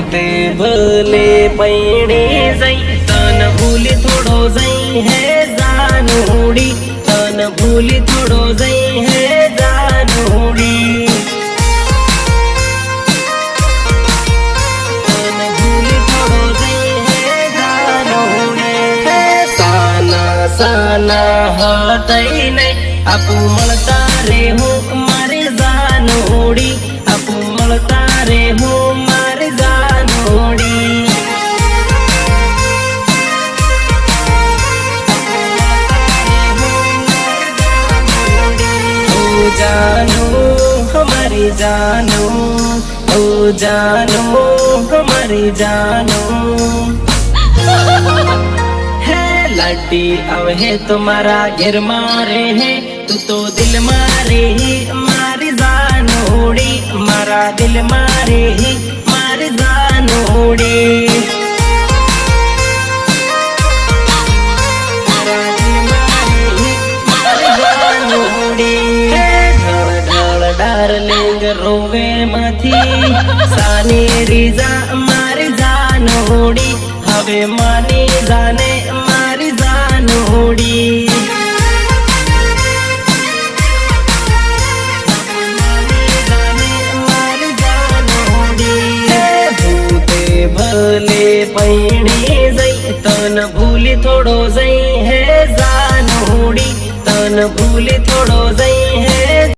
भूते भले पैणे जई तन भूली थोड़ो जई है जानूड़ी तन भूली थोड़ो जई है जानूड़ी तन भूली थोड़ो जई है जानूड़ी साना साना हतई नहीं आपू મળતા રે હું મારી जानूड़ी आपू મળતા રે હું મારી जानूड़ी जानू हमारी जानू ओ जानू हमारी जानू है लाडी अब है तुम्हारा घर मारे है तू तो दिल मारे ही मारी जानूड़ी मारा दिल मारे ही मारी जानूड़ी डार्लिंग रोवे मथी सानी रीजा मारी जानूड़ी हवे मानी जाने मारी जानूड़ी भूते भले पैणी जई तन भूली थोड़ो जई है जानूड़ी तन भूली थोड़ो जई है